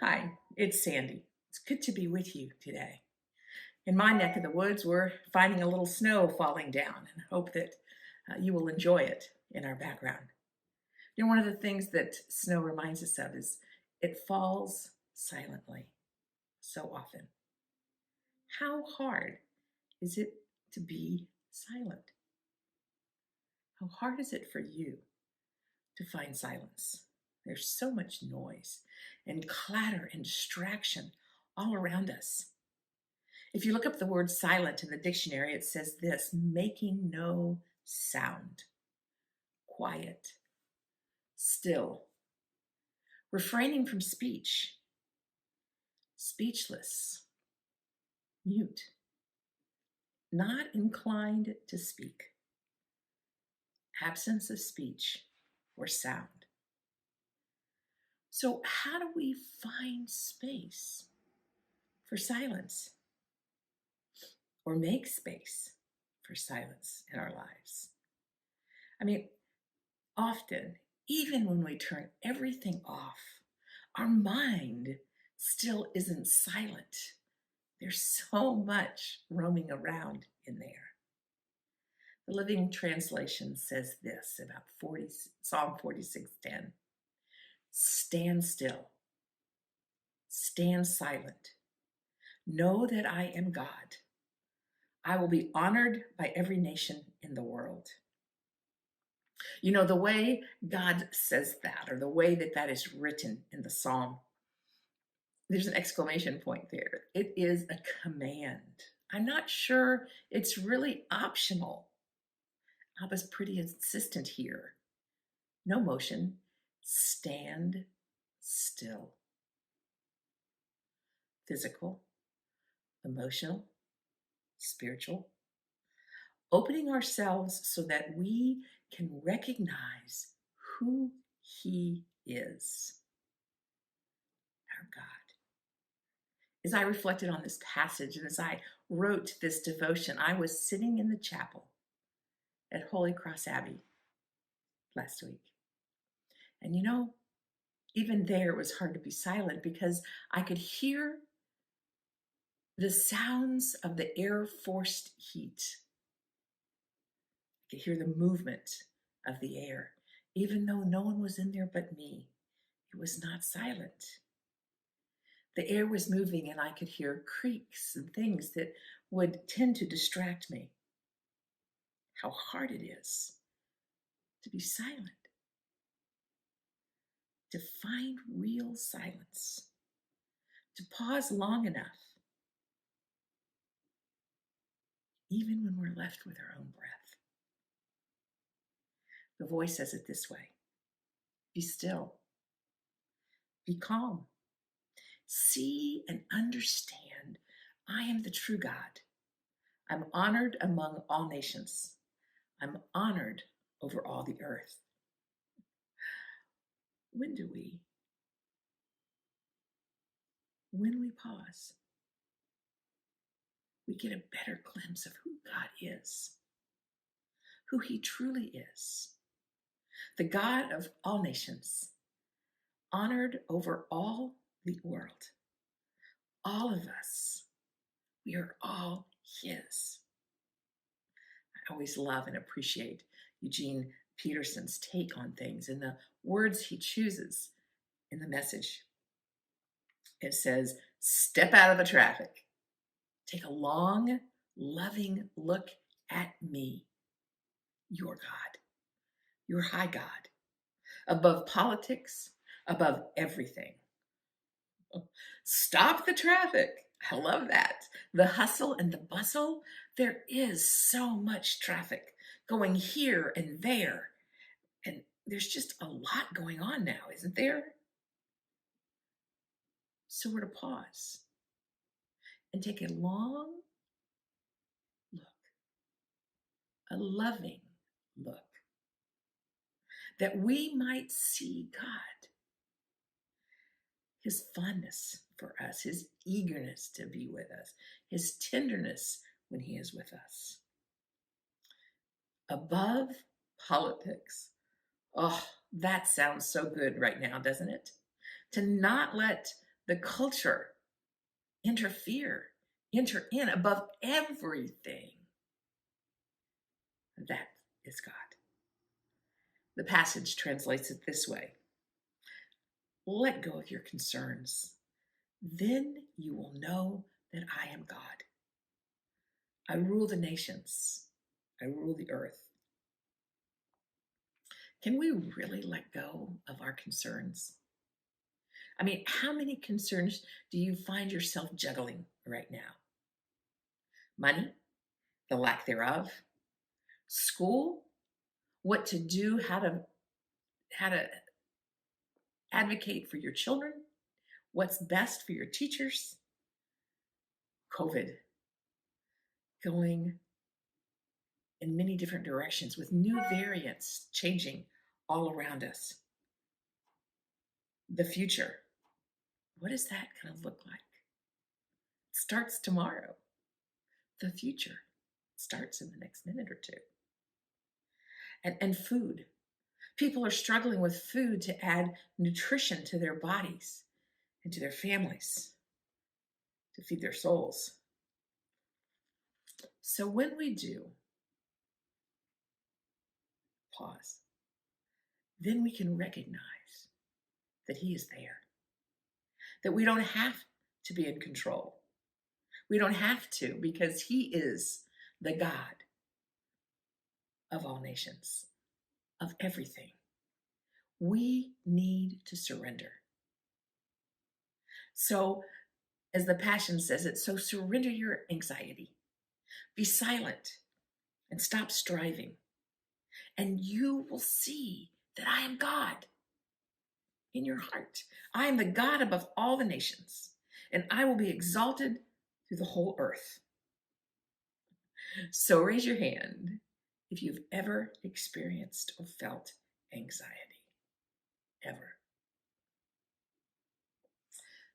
Hi, it's Sandy. It's good to be with you today. In my neck of the woods, we're finding a little snow falling down and hope that you will enjoy it in our background. One of the things that snow reminds us of is it falls silently so often. How hard is it to be silent? How hard is it for you to find silence? There's so much noise and clatter and distraction all around us. If you look up the word silent in the dictionary, it says this: making no sound, quiet, still, refraining from speech, speechless, mute, not inclined to speak, absence of speech or sound. So, how do we find space for silence or make space for silence in our lives? I mean, often, even when we turn everything off, our mind still isn't silent. There's so much roaming around in there. The Living Translation says this about Psalm 46:10. Stand still, stand silent. Know that I am God. I will be honored by every nation in the world. The way God says that, or the way that that is written in the psalm, there's an exclamation point there. It is a command. I'm not sure it's really optional. Abba's pretty insistent here. No motion. Stand still. Physical, emotional, spiritual. Opening ourselves so that we can recognize who He is, our God. As I reflected on this passage and as I wrote this devotion, I was sitting in the chapel at Holy Cross Abbey last week. And even there it was hard to be silent because I could hear the sounds of the air forced heat. I could hear the movement of the air, even though no one was in there but me. It was not silent. The air was moving and I could hear creaks and things that would tend to distract me. How hard it is to be silent, to find real silence, to pause long enough, even when we're left with our own breath. The voice says it this way: be still, be calm, see and understand I am the true God. I'm honored among all nations. I'm honored over all the earth. When do we? When we pause, we get a better glimpse of who God is, who He truly is. The God of all nations, honored over all the world. All of us, we are all His. I always love and appreciate Eugene Peterson's take on things and the words he chooses in the message. It says, step out of the traffic. Take a long, loving look at me, your God, your high God, above politics, above everything. Stop the traffic. I love that. The hustle and the bustle. There is so much traffic going here and there. And there's just a lot going on now, isn't there? So we're to pause and take a long look, a loving look, that we might see God, His fondness for us, His eagerness to be with us, His tenderness when He is with us. Above politics. Oh, that sounds so good right now, doesn't it? To not let the culture interfere, enter in above everything. That is God. The passage translates it this way: let go of your concerns. Then you will know that I am God. I rule the nations. I rule the earth. Can we really let go of our concerns? I mean, how many concerns do you find yourself juggling right now? Money, the lack thereof, school, what to do, how to advocate for your children, what's best for your teachers, COVID going in many different directions with new variants changing all around us. The future, what is that going to look like? It starts tomorrow. The future starts in the next minute or two. And food. People are struggling with food to add nutrition to their bodies and to their families, to feed their souls. So when we do pause, then we can recognize that He is there, that we don't have to be in control. We don't have to, because He is the God of all nations, of everything. We need to surrender. So, as the Passion says it, so surrender your anxiety. Be silent and stop striving. And you will see that I am God in your heart. I am the God above all the nations, and I will be exalted through the whole earth. So raise your hand if you've ever experienced or felt anxiety, ever.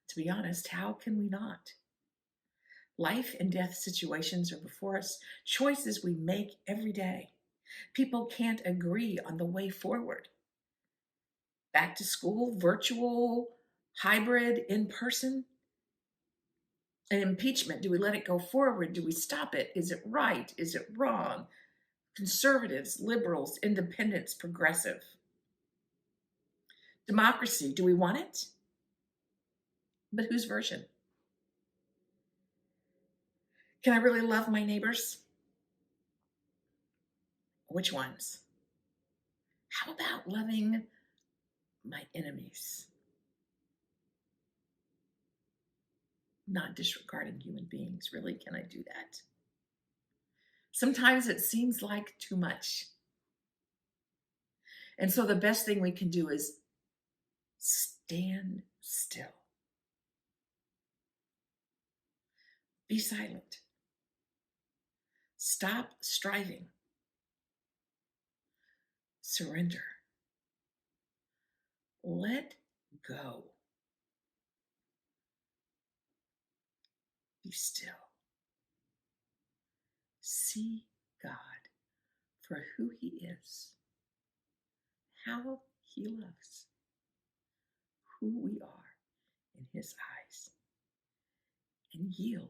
To be honest, how can we not? Life and death situations are before us, choices we make every day. People can't agree on the way forward. Back to school, virtual, hybrid, in person. An impeachment, do we let it go forward? Do we stop it? Is it right? Is it wrong? Conservatives, liberals, independents, progressive. Democracy, do we want it? But whose version? Can I really love my neighbors? Which ones? How about loving my enemies? Not disregarding human beings. Really, can I do that? Sometimes it seems like too much. And so the best thing we can do is stand still. Be silent. Stop striving. Surrender. Let go. Be still. See God for who He is, how He loves, who we are in His eyes, and yield.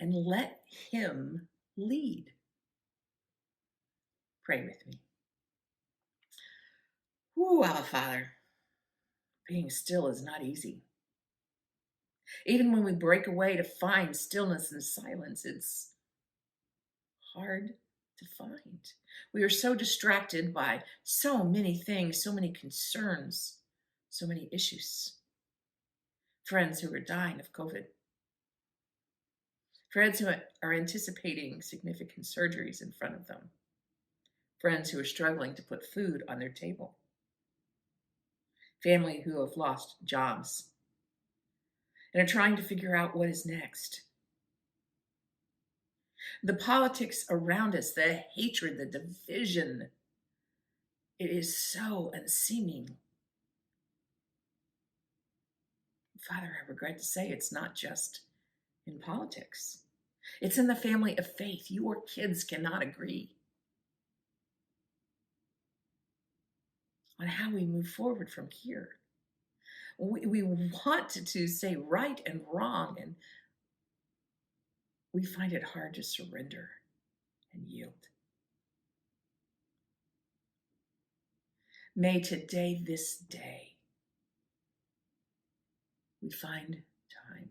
And let Him lead. Pray with me. Ooh, Abba Father, being still is not easy. Even when we break away to find stillness and silence, it's hard to find. We are so distracted by so many things, so many concerns, so many issues. Friends who are dying of COVID. Friends who are anticipating significant surgeries in front of them. Friends who are struggling to put food on their table. Family who have lost jobs and are trying to figure out what is next. The politics around us, the hatred, the division, it is so unseeming. Father, I regret to say it's not just in politics. It's in the family of faith. Your kids cannot agree on how we move forward from here. We want to say right and wrong, and we find it hard to surrender and yield. May today, this day, we find time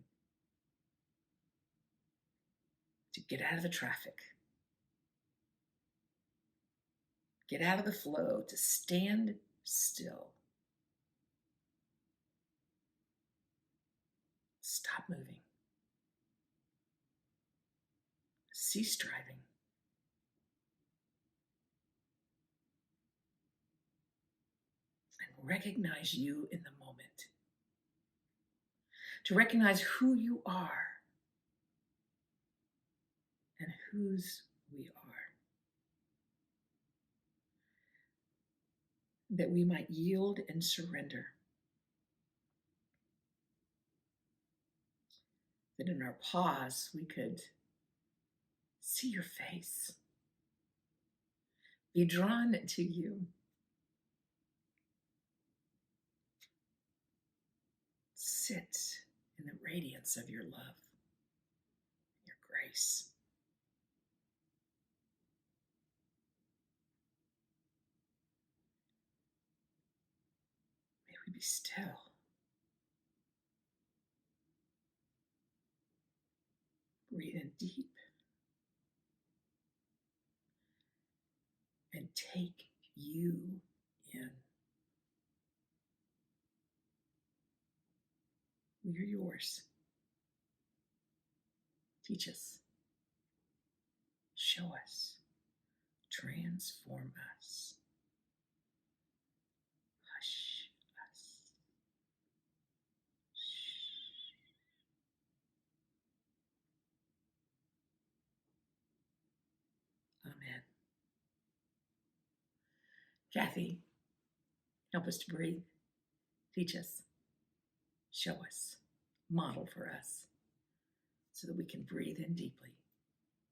to get out of the traffic, get out of the flow, to stand still. Stop moving. Cease striving. And recognize you in the moment. To recognize who you are and whose we are. That we might yield and surrender. That in our pause, we could see your face, be drawn to you, sit in the radiance of your love, your grace. May we be still. Breathe in deep and take you in. We are yours. Teach us, show us, transform us, hush us. Amen. Kathy, help us to breathe. Teach us, show us, model for us, so that we can breathe in deeply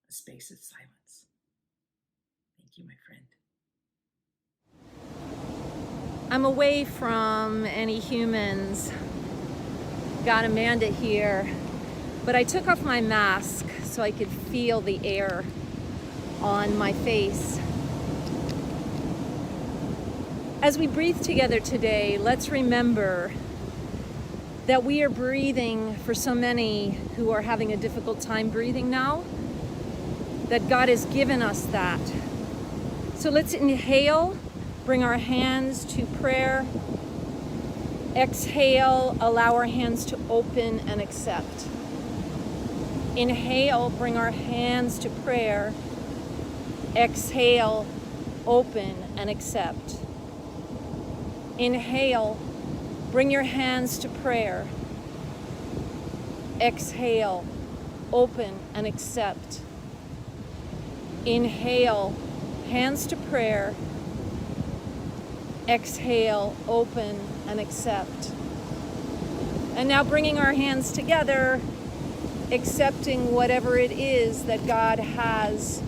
a space of silence. Thank you, my friend. I'm away from any humans. Got Amanda here, but I took off my mask so I could feel the air on my face. As we breathe together today, let's remember that we are breathing for so many who are having a difficult time breathing now, that God has given us that. So let's inhale, bring our hands to prayer. Exhale, allow our hands to open and accept. Inhale, bring our hands to prayer. Exhale, open and accept. Inhale, bring your hands to prayer. Exhale, open and accept. Inhale, hands to prayer. Exhale, open and accept. And now bringing our hands together, accepting whatever it is that God has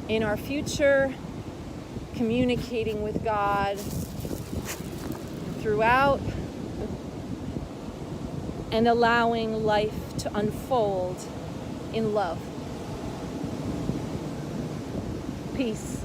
in our future, communicating with God throughout, and allowing life to unfold in love. Peace.